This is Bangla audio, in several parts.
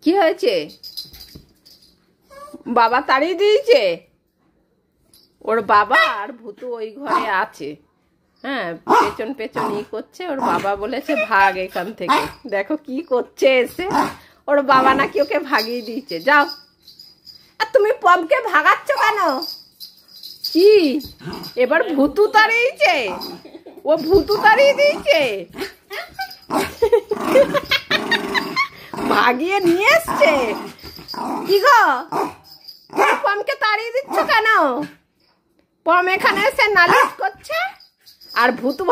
কি হয়েছে? বাবা তাড়িয়ে দিয়েছে? ওর বাবা আর ভূতু ওই ঘরে আছে। হ্যাঁ, পেছন পেছন ই করছে। ওর বাবা বলেছে ভাগ এখান থেকে। দেখো কি করছে এসে। ওর বাবা নাকি ওকে ভাগিয়ে দিয়েছে। যাও। আর তুমি পমকে ভাগাচ্ছ কেন? কি এবার ভূতু তাড়িয়েছে? ও ভূতু তাড়িয়ে দিয়েছে? ভাগিয়ে নিয়ে এসছে? কি গো, পমকে তাড়িয়ে দিচ্ছ কেন? পম এখানে এসে নালিশ করছে আর ভূতু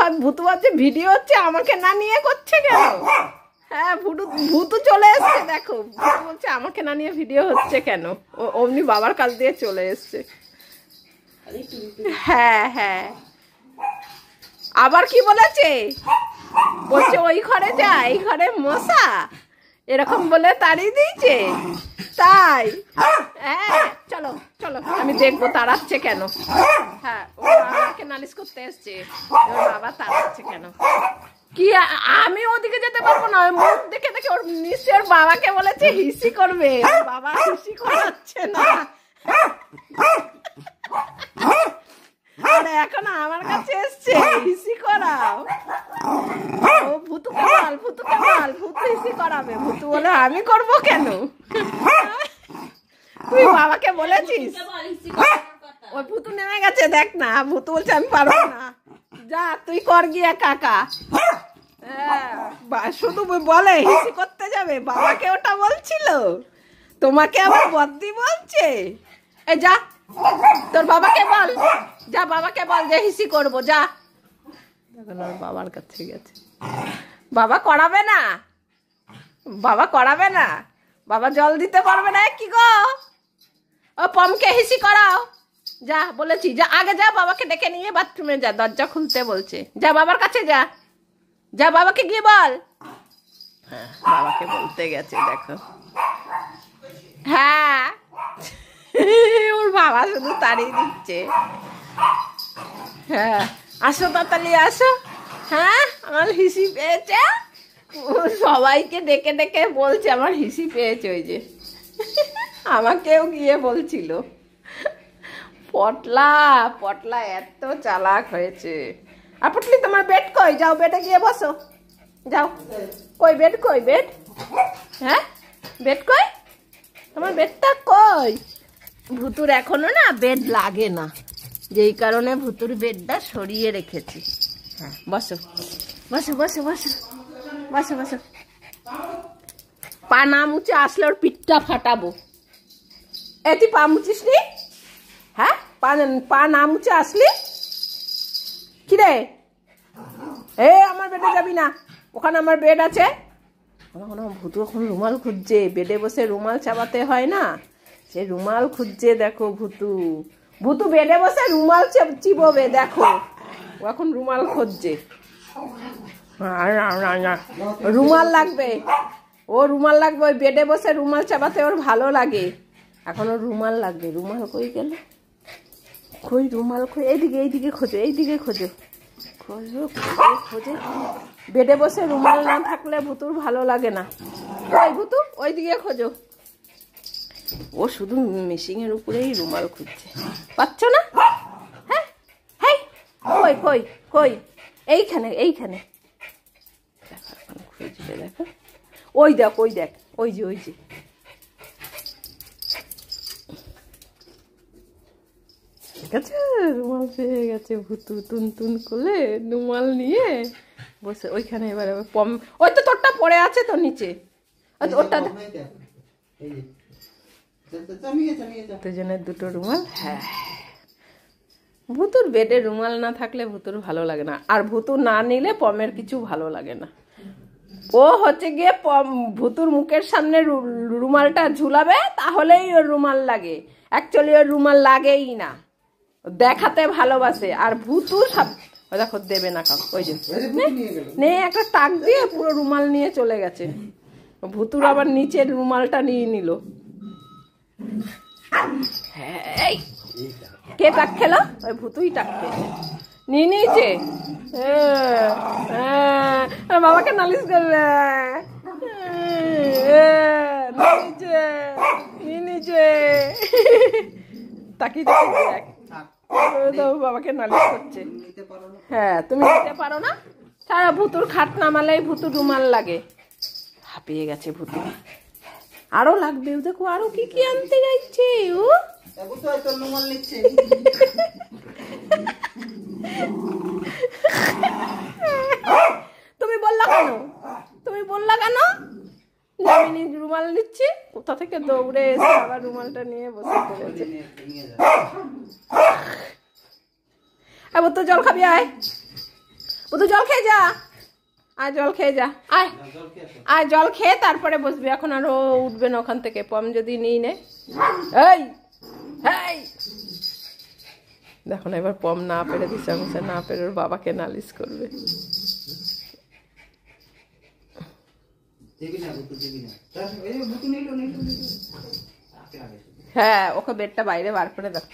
ভাবছে ভিডিও হচ্ছে, আমাকে না নিয়ে করছে কেন? হ্যাঁ, ভূতু চলে এসছে। দেখো, ভূতু বলছে আমাকে না নিয়ে ভিডিও হচ্ছে কেন? ও অমনি বাবার কাছ দিয়ে চলে এসছে। হ্যাঁ হ্যাঁ, আবার কি বলেছে? বলছে ওই ঘরে যা, এই ঘরে মশা, এরকম বলে তাড়িয়ে দিয়েছে। তাই? হ্যাঁ, চলো চলো, আমি দেখবো তাড়াচ্ছে কেন। হ্যাঁ, ও আমাকে নালিশ করতে এসছে, ওর বাবা তাড়াচ্ছে কেন। কি আমি ওদিকে যেতে পারবো না? মুখ দেখে দেখে ওর নিশ্চয় বাবাকে বলেছে হিসি করবে। বাবা হিসি করাচ্ছে না। আরে এখন আমার কাছে এসছে হিসি করাও। ও ভূতুকে বল, ভূতুকে বল, ভূতু হিসি করাবে। ভূতু বলে আমি করবো কেন? তুই বাবাকে বলেছিস? ওই ভূতু নেমে গেছে, দেখ না। ভূতু বলছে আমি পারবো না। যা তুই কর গিয়ে কাকা। শুধু বলে হিসি করতে যাবে। বাবাকে ওটা বলছিল, তোমাকে আবার বদ্দি বলছে। এ যা, তোর বাবাকে বল, যা বাবাকে বল যে হিসি করবো। যা। এখন ওর বাবার কাছে গেছে। বাবা করাবে না, বাবা করাবে না, বাবা জল দিতে পারবে না। কি গো, ও পমকে হিসি করাও। যা বলেছি, যা আগে যা, বাবাকে ডেকে নিয়ে বাথরুমে যা, দরজা খুলতে বলছে। যা বাবার কাছে যা, যা বাবাকে গিয়ে বল। হ্যাঁ, বাবাকে বলতে গেছে। দেখো, হ্যাঁ, ওর বাবা শুধু তাড়িয়ে দিচ্ছে। হ্যাঁ, আসো তাড়াতাড়ি আসো। হ্যাঁ, আমার হিসি পেয়েছে। সবাইকে ডেকে ডেকে বলছে আমার হিসি পেয়েছে। ওই যে আমাকেও গিয়ে বলছিল। পটলা পটলা এত চালাক হয়েছে। আর পটলি, তোমার বেড কই? যাও বেডে গিয়ে বসো। যাও। কই বেড, কই বেড? হ্যাঁ, বেড কই? তোমার বেডটা কই? ভূতুর এখনো না বেড লাগে না, যেই কারণে ভূতুর বেডটা সরিয়ে রেখেছি। হ্যাঁ, বসো বসো বসো বসো বসো বসো। পা না মুছে আসলে ওর পিঠটা ফাটাবো। এ তুই পা মুছিস নি? হ্যাঁ, পা না মুছে আসলি? কিরে, আমার বেডে যাবি না, ওখানে আমার বেড আছে। ভূতু এখন রুমাল খুঁজছে। বেডে বসে রুমাল চাপাতে হয় না, সে রুমাল খুঁজছে। দেখো ভূতু, ভূতু বেডে বসে রুমাল চিবোবে। দেখো, ও এখন রুমাল খুঁজছে। রুমাল লাগবে, ও রুমাল লাগবে। ওই বেডে বসে রুমাল চাপাতে ওর ভালো লাগে। এখন ওর রুমাল লাগবে। রুমাল কই গেল? কই রুমাল? কই? এইদিকে, এইদিকে খোঁজো, এইদিকে খোঁজো, খোঁজো খোঁজে। বেডে বসে রুমাল না থাকলে ভূতুর ভালো লাগে না। ওই ভূতু, ওইদিকে খোঁজো। ও শুধু মেশিনের উপরেই রুমাল খুঁজছে। পাচ্ছ না? হ্যাঁ, হ্যাঁ, কই কই কই? এইখানে, এইখানে। খুঁজবে। দেখো, ওই দেখ, ওই দেখ, ওই যে, ওই যে। ঠিক আছে, রুমাল পেয়ে গেছে ভূতু। তুন তুন করে রুমাল নিয়ে বসে ওইখানে। এবারে পম, ওই তো তোরটা পড়ে আছে তো নিচে। ওটা দুজনের দুটো রুমাল। হ্যাঁ, ভূতুর বেডে রুমাল না থাকলে ভূতুর ভালো লাগে না। আর ভূতু না নিলে পমের কিছু ভালো লাগে না। ও হচ্ছে গিয়ে ভূতুর মুখের সামনে রুমালটা ঝুলাবে, তাহলেই ওর রুমাল লাগে। অ্যাকচুয়ালি ওর রুমাল লাগেই না, দেখাতে ভালোবাসে। আর ভূতু সব দেখো দেবে না কাউ। ওই যে নে, একটা টাক দিয়ে পুরো রুমাল নিয়ে চলে গেছে। ভূতুর আবার নিচের রুমালটা নিয়ে নিল। হ্যাঁ, কে টাক খেলো? ওই ভূতুই টাক খেয়েছে, নিয়ে নিয়েছে। বাবাকে নালিশ করবে। তাকিয়ে তাকিয়ে দেখ। তো বাবাকে নালিশ করছে। হ্যাঁ তুমি নিতে পারো না, সারা ভুতুর খাট নামালেই ভুতুর রুমাল লাগে। হাঁপিয়ে গেছে ভুতু, আরো লাগবে। দেখো আরো কি কি আনতে যাচ্ছে ও। তুমি বললা কেন, তুমি বললা কেন আমি রুমাল নিচ্ছি? কোথা থেকে দৌড়ে এসে আবার রুমালটা নিয়ে বসে পড়েছে। বুতু জল খাবি? আয় বুতু জল খেয়ে যা, আয় জল খেয়ে যা, আয় আয় জল খেয়ে তারপরে বসবি। এখন আরো উঠবে না ওখান থেকে, পম যদি নিই নে। এই এই দেখো না, এবার পম না পেরে দিশা মিশা না পেরে ওর বাবাকে নালিশ করবে। হ্যাঁ ওকে বেডটা বাইরে বার করে দাও,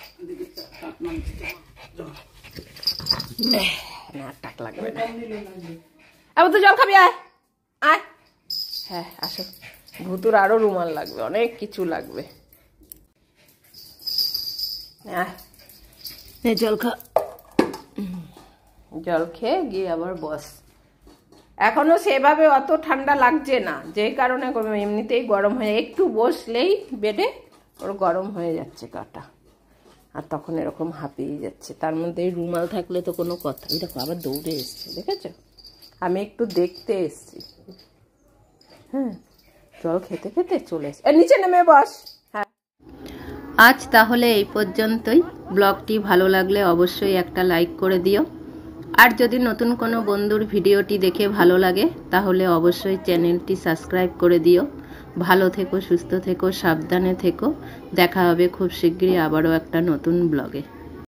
না টাক লাগবে না। আবার তো জল খাবি? আয় আয়, হ্যাঁ আসো। ভুতুর আরো রুমাল লাগবে, অনেক কিছু লাগবে। জল খা, জল খেয়ে গিয়ে আবার বস। এখনো সেভাবে অত ঠান্ডা লাগছে না, যে কারণে এমনিতেই গরম হয়ে, একটু বসলেই বেডে ওর গরম হয়ে যাচ্ছে গাটা, আর তখন এরকম হাঁপিয়ে যাচ্ছে। তার মধ্যে এই রুমাল থাকলে তো কোনো কথা। দেখো আবার দৌড়ে এসছে, দেখেছো? আমি একটু দেখতে এসছি। হ্যাঁ জল খেতে খেতে চলে এসছে। নিচে নেমে বস। হ্যাঁ আজ তাহলে এই পর্যন্তই। ব্লগটি ভালো লাগলে অবশ্যই একটা লাইক করে দিও, আর যদি নতুন কোনো বন্ধুর ভিডিওটি দেখে ভালো লাগে তাহলে অবশ্যই চ্যানেলটি সাবস্ক্রাইব করে দিও। ভালো থেকো, সুস্থ থেকো, সাবধানে থেকো। দেখা হবে খুব শিগগিরই আবারও একটা নতুন ব্লগে।